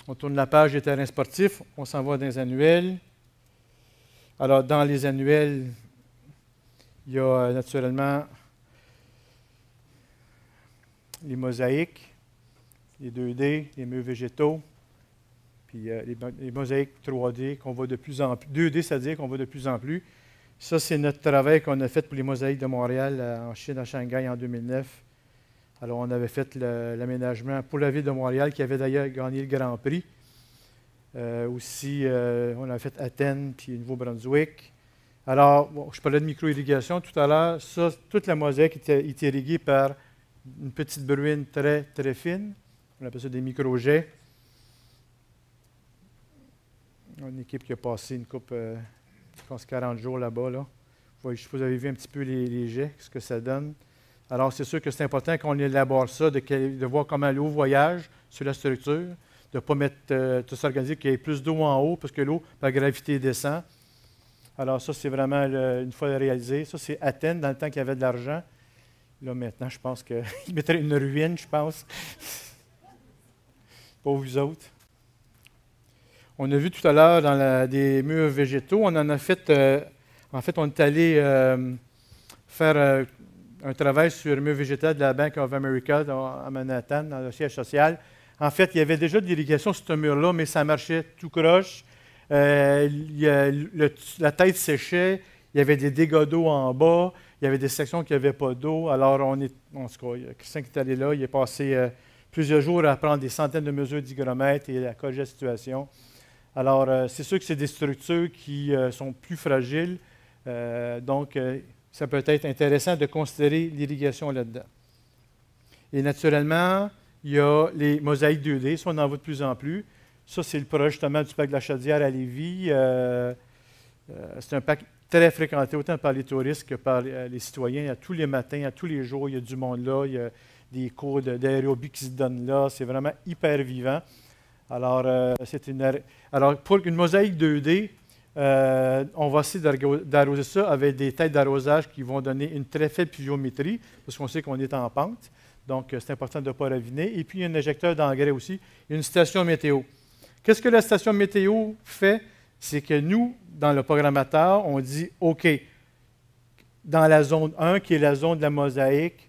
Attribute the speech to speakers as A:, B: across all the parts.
A: On tourne la page des terrains sportifs, on s'en va dans les annuels. Alors, dans les annuels, il y a naturellement les mosaïques, les 2D, les murs végétaux, puis les mosaïques 3D qu'on voit de plus en plus. 2D, c'est-à-dire qu'on voit de plus en plus. Ça, c'est notre travail qu'on a fait pour les mosaïques de Montréal en Chine, à Shanghai, en 2009. Alors, on avait fait l'aménagement pour la ville de Montréal, qui avait d'ailleurs gagné le Grand Prix. Aussi, on a fait Athènes, puis Nouveau-Brunswick. Alors, bon, je parlais de micro-irrigation tout à l'heure. Ça, toute la mosaïque était irriguée par une petite bruine très, très fine. On appelle ça des micro-jets. Une équipe qui a passé une coupe, je pense, 40 jours là-bas. Là. Vous avez vu un petit peu les jets, ce que ça donne. Alors, c'est sûr que c'est important qu'on élabore ça, de voir comment l'eau voyage sur la structure, de ne pas mettre, tout s'organiser qu'il y ait plus d'eau en haut, parce que l'eau, par gravité, descend. Alors, ça, c'est vraiment, une fois réalisé. Ça, c'est Athènes, dans le temps qu'il y avait de l'argent. Là, maintenant, je pense qu'il mettrait une ruine, je pense. Pour vous autres. On a vu tout à l'heure dans des murs végétaux, on en a fait, en fait, on est allé faire un travail sur le mur végétal de la Bank of America à Manhattan, dans le siège social. En fait, il y avait déjà de l'irrigation sur ce mur-là, mais ça marchait tout croche. La tête séchait, il y avait des dégâts d'eau en bas, il y avait des sections qui n'avaient pas d'eau. Alors, en tout cas, Christian qui est allé là, il est passé plusieurs jours à prendre des centaines de mesures d'hygromètre et à corriger la situation. Alors, c'est sûr que c'est des structures qui sont plus fragiles, donc ça peut être intéressant de considérer l'irrigation là-dedans. Et naturellement, il y a les mosaïques 2D, ça on en voit de plus en plus. Ça, c'est le projet justement du parc de la Chaudière à Lévis. C'est un parc très fréquenté, autant par les touristes que par les citoyens. À tous les matins, à tous les jours, il y a du monde là, il y a des cours d'aérobie qui se donnent là. C'est vraiment hyper vivant. Alors, Alors, pour une mosaïque 2D, on va essayer d'arroser ça avec des têtes d'arrosage qui vont donner une très faible pluviométrie, parce qu'on sait qu'on est en pente. Donc, c'est important de ne pas raviner. Et puis, il y a un injecteur d'engrais aussi. Il y a une station météo. Qu'est-ce que la station météo fait? C'est que nous, dans le programmateur, on dit, OK, dans la zone 1, qui est la zone de la mosaïque,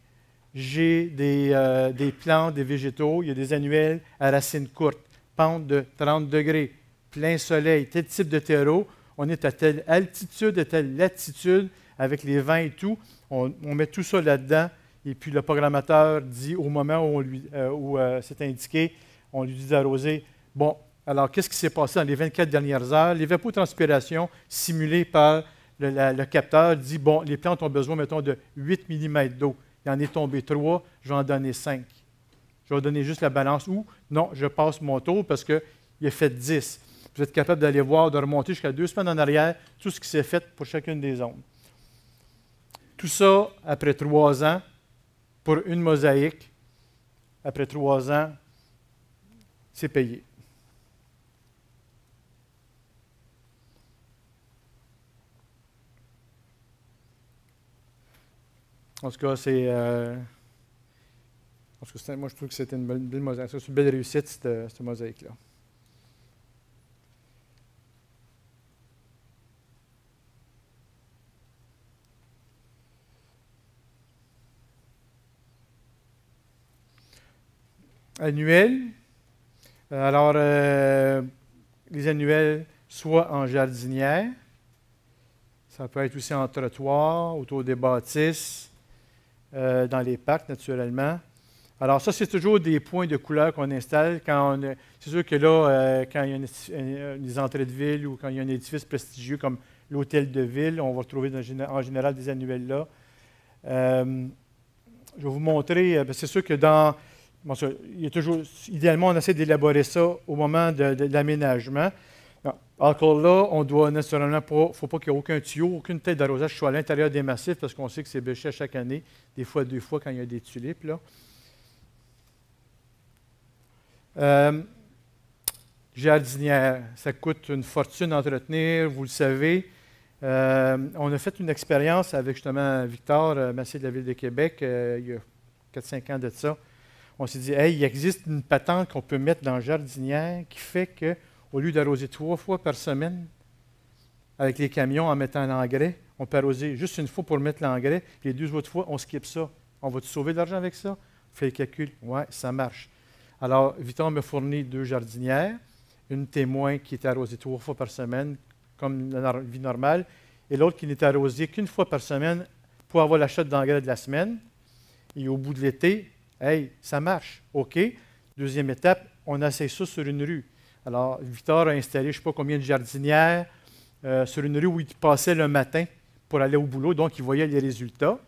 A: j'ai des plantes, des végétaux, il y a des annuels à racines courtes, pente de 30 degrés, plein soleil, tel type de terreau, on est à telle altitude, à telle latitude, avec les vents et tout, on met tout ça là-dedans, et puis le programmateur dit au moment où c'est indiqué, on lui dit d'arroser. Bon, alors qu'est-ce qui s'est passé dans les 24 dernières heures? L'évapotranspiration simulée par le capteur dit, bon, les plantes ont besoin, mettons, de 8 mm d'eau. Il en est tombé 3, je vais en donner 5. Je vais donner juste la balance ou non, je passe mon tour parce qu'il a fait 10. Vous êtes capable d'aller voir, de remonter jusqu'à 2 semaines en arrière, tout ce qui s'est fait pour chacune des zones. Tout ça, après 3 ans, pour une mosaïque, après 3 ans, c'est payé. En tout cas, moi, je trouve que c'était une belle mosaïque. C'est une belle réussite, cette mosaïque-là. Annuel. Alors, les annuels, soit en jardinière, ça peut être aussi en trottoir, autour des bâtisses, dans les parcs, naturellement. Alors, ça, c'est toujours des points de couleur qu'on installe. C'est sûr que là, quand il y a des entrées de ville ou quand il y a un édifice prestigieux comme l'hôtel de ville, on va retrouver en général des annuels là. Je vais vous montrer, c'est sûr que il y a toujours, idéalement, on essaie d'élaborer ça au moment de l'aménagement. Encore là, on doit naturellement pas, il ne faut pas qu'il n'y ait aucun tuyau, aucune tête d'arrosage soit à l'intérieur des massifs parce qu'on sait que c'est bêché chaque année, des fois 2 fois quand il y a des tulipes. Là. Jardinière, ça coûte une fortune à entretenir, vous le savez. On a fait une expérience avec justement Victor Massé de la Ville de Québec il y a 4-5 ans de ça. On s'est dit, hey, il existe une patente qu'on peut mettre dans la jardinière qui fait qu'au lieu d'arroser 3 fois par semaine avec les camions en mettant l'engrais, on peut arroser juste une fois pour mettre l'engrais, les 2 autres fois, on skip ça. On va-tu sauver de l'argent avec ça? Fais le calcul. Ouais, ça marche. Alors, Victor me fournit 2 jardinières, une témoin qui est arrosée 3 fois par semaine, comme la vie normale, et l'autre qui n'est arrosée qu'une fois par semaine pour avoir l'achat d'engrais de la semaine. Et au bout de l'été, hey, ça marche. OK. Deuxième étape, on essaie ça sur une rue. Alors, Victor a installé je ne sais pas combien de jardinières sur une rue où il passait le matin pour aller au boulot, donc il voyait les résultats.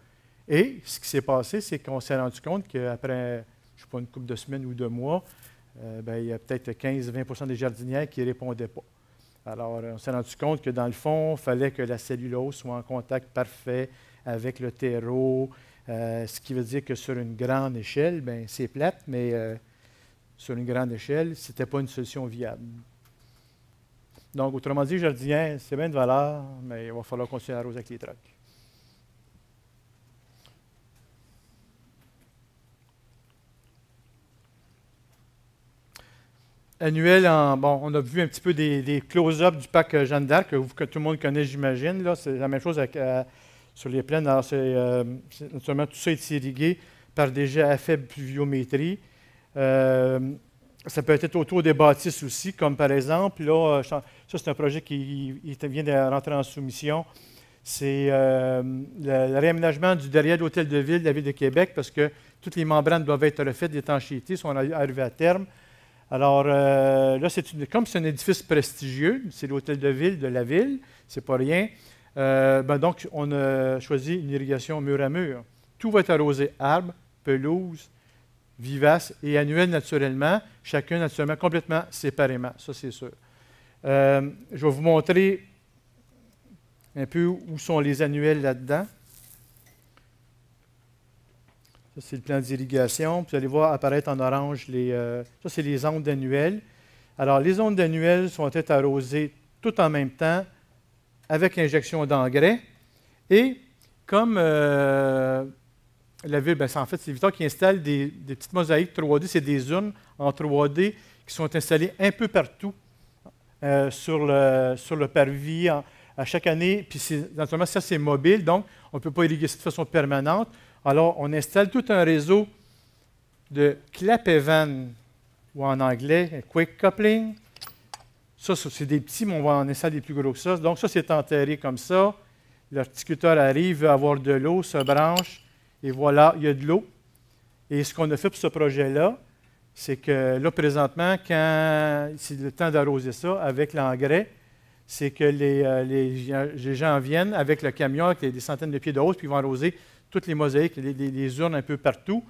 A: Et ce qui s'est passé, c'est qu'on s'est rendu compte qu'après, je ne sais pas, une couple de semaines ou 2 mois, il y a peut-être 15-20 des jardinières qui ne répondaient pas. Alors, on s'est rendu compte que dans le fond, il fallait que la cellulose soit en contact parfait avec le terreau, ce qui veut dire que sur une grande échelle, bien, c'est plate, mais sur une grande échelle, ce n'était pas une solution viable. Donc, autrement dit, jardinière, c'est bien de valeur, mais il va falloir continuer à arroser avec les trucks. Annuel, on a vu un petit peu des close-up du parc Jeanne d'Arc, que tout le monde connaît, j'imagine. Là, c'est la même chose sur les plaines. Alors, naturellement, tout ça est irrigué par des jets à faible pluviométrie. Ça peut être autour des bâtisses aussi, comme par exemple, là, ça c'est un projet qui vient de rentrer en soumission. C'est le réaménagement du derrière de l'hôtel de ville de la Ville de Québec, parce que toutes les membranes doivent être refaites d'étanchéité, sont arrivées à terme. Alors, là, comme c'est un édifice prestigieux, c'est l'hôtel de ville de la ville, c'est pas rien. Donc, on a choisi une irrigation mur à mur. Tout va être arrosé, arbres, pelouses, vivaces et annuelles naturellement, chacun naturellement complètement séparément, ça c'est sûr. Je vais vous montrer un peu où sont les annuelles là-dedans. Ça, c'est le plan d'irrigation. Vous allez voir apparaître en orange ça, c'est les ondes annuelles. Alors, les ondes annuelles vont être arrosées tout en même temps avec injection d'engrais. Et comme la ville, en fait, c'est Victor qui installe des petites mosaïques 3D. C'est des urnes en 3D qui sont installées un peu partout sur le parvis à chaque année. Puis, naturellement, ça, c'est mobile, donc on ne peut pas irriguer ça de façon permanente. Alors, on installe tout un réseau de clap-evan, ou en anglais, quick coupling. Ça, c'est des petits, mais on va en installer des plus gros que ça. Donc, ça, c'est enterré comme ça. L'horticulteur arrive, veut avoir de l'eau, se branche, et voilà, il y a de l'eau. Et ce qu'on a fait pour ce projet-là, c'est que là, présentement, quand c'est le temps d'arroser ça avec l'engrais, c'est que les gens viennent avec le camion, avec des centaines de pieds de hausse, puis ils vont arroser toutes les mosaïques, les urnes un peu partout.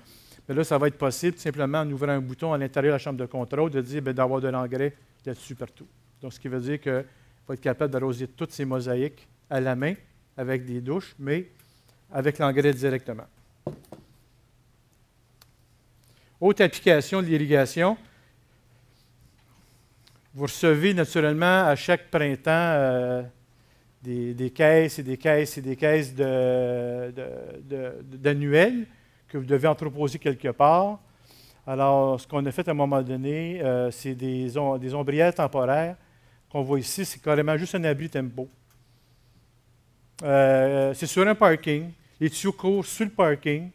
A: Mais là, ça va être possible, tout simplement, en ouvrant un bouton à l'intérieur de la chambre de contrôle, de dire d'avoir de l'engrais là-dessus partout. Donc, ce qui veut dire qu'il faut être capable d'arroser toutes ces mosaïques à la main, avec des douches, mais avec l'engrais directement. Autre application de l'irrigation, vous recevez naturellement à chaque printemps des caisses et des caisses et des caisses d'annuels que vous devez entreposer quelque part. Alors, ce qu'on a fait à un moment donné, c'est des ombrières temporaires qu'on voit ici. C'est carrément juste un abri tempo. C'est sur un parking. Les tuyaux courent sur le parking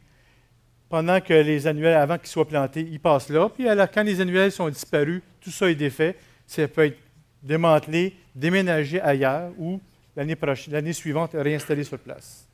A: pendant que les annuels, avant qu'ils soient plantés, ils passent là. Puis quand les annuels sont disparus, tout ça est défait. Ça peut être démantelé, déménagé ailleurs ou l'année suivante réinstallé sur place.